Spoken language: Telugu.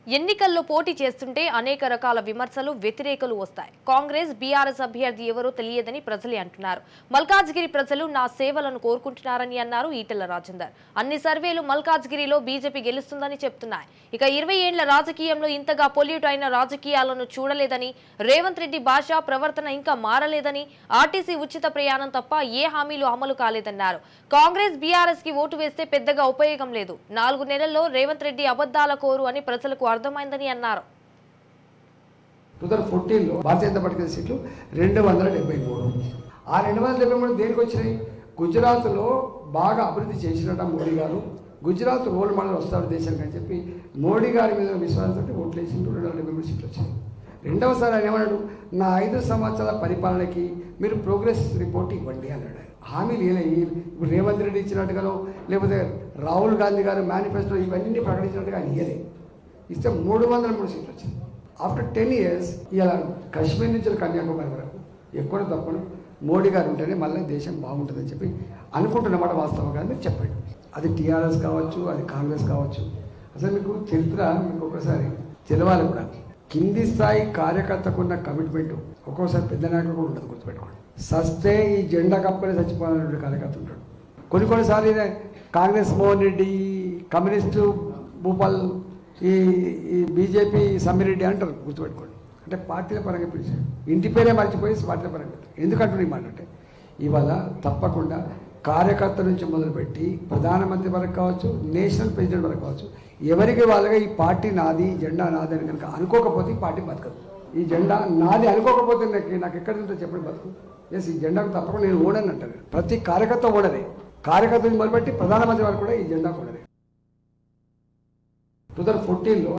ఎన్నికల్లో పోటీ చేస్తుంటే అనేక రకాల విమర్శలు వ్యతిరేకలు వస్తాయి. కాంగ్రెస్ బీఆర్ఎస్ అభ్యర్థి ఎవరో తెలియదని ప్రజలే అంటున్నారు. మల్కాజ్గిరి ప్రజలు నా సేవలను కోరుకుంటున్నారని అన్నారు ఈటెల రాజేందర్. అన్ని సర్వేలు మల్కాజ్గిరిలో బీజేపీ గెలుస్తుందని చెప్తున్నాయి. ఇక 20 ఏళ్ల రాజకీయంలో ఇంతగా పొల్యూట్ అయిన రాజకీయాలను చూడలేదని, రేవంత్ రెడ్డి భాష ప్రవర్తన ఇంకా మారలేదని, ఆర్టీసీ ఉచిత ప్రయాణం తప్ప ఏ హామీలు అమలు కాలేదన్నారు. కాంగ్రెస్ బీఆర్ఎస్ కి ఓటు వేస్తే పెద్దగా ఉపయోగం లేదు. 4 నెలల్లో రేవంత్ రెడ్డి అబద్ధాల కోరు అని ప్రజలకు అర్థమైందని అన్నారు. 2014లో భారతీయ జనతా పార్టీ సీట్లు 273. ఆ 273 దేనికి వచ్చినాయి? గుజరాత్లో బాగా అభివృద్ధి చేసినట్ట మోడీ గారు, గుజరాత్ రోల్ మోడల్ వస్తారు దేశానికి అని చెప్పి మోడీ గారి మీద విశ్వాసంతో ఓట్లు వేసి 273 సీట్లు వచ్చాయి. రెండవసారి ఆయన ఏమన్నాడు, నా 5 సంవత్సరాల పరిపాలనకి మీరు ప్రోగ్రెస్ రిపోర్ట్ ఇవ్వండి అన్నాడు. హామీలు ఇప్పుడు రేవంత్ రెడ్డి ఇచ్చినట్టుగానో లేకపోతే రాహుల్ గాంధీ గారు మేనిఫెస్టో ఇవన్నీ ప్రకటించినట్టుగా ఆయన ఇయ్యలే. ఇస్తే 303 సీట్లు వచ్చింది. ఆఫ్టర్ 10 years ఇలా కాశ్మీర్ నుంచి కన్యాకుమారి వరకు ఎక్కువ తప్పను మోడీ గారు ఉంటేనే మళ్ళీ దేశం బాగుంటుందని చెప్పి అనుకుంటున్నమాట. వాస్తవం కానీ మీరు చెప్పండి, అది టీఆర్ఎస్ కావచ్చు, అది కాంగ్రెస్ కావచ్చు. అసలు మీకు చరిత్ర మీకు ఒకసారి తెలవాలి కూడా. కింది స్థాయి కార్యకర్తకున్న కమిట్మెంట్ ఒక్కోసారి పెద్ద నాయకుడు కూడా ఉండదు, గుర్తుపెట్టుకోండి. సస్తే ఈ జెండా కప్పుకొని చచ్చిపోవాలనే కార్యకర్త ఉంటాడు. కొన్నిసార్లు ఇదే కాంగ్రెస్ మోహన్ రెడ్డి, కమ్యూనిస్టు భూపాల్, ఈ బీజేపీ సమ్మిరెడ్డి అంటారు, గుర్తుపెట్టుకోండి. అంటే పార్టీల పరంగా పిలిచారు, ఇంటి పేరే మర్చిపోయి పార్టీల పరంగా. ఎందుకంటున్నా ఈ మాట అంటే ఇవాళ తప్పకుండా కార్యకర్త నుంచి మొదలుపెట్టి ప్రధానమంత్రి వరకు కావచ్చు, నేషనల్ ప్రెసిడెంట్ వరకు కావచ్చు, ఎవరికి వాళ్ళగా ఈ పార్టీ నాది, జెండా నాది అని కనుక అనుకోకపోతే ఈ పార్టీ బతకదు. ఈ జెండా నాది అనుకోకపోతే నాకు ఎక్కడి నుంచో చెప్పండి బతుకు. ఎస్, ఈ జెండాకు తప్పకుండా నేను ఓడని అంటారు. ప్రతి కార్యకర్త ఓడదే. కార్యకర్త నుంచి మొదలుపెట్టి ప్రధానమంత్రి వరకు కూడా ఈ జెండా ఓడదే. 2014లో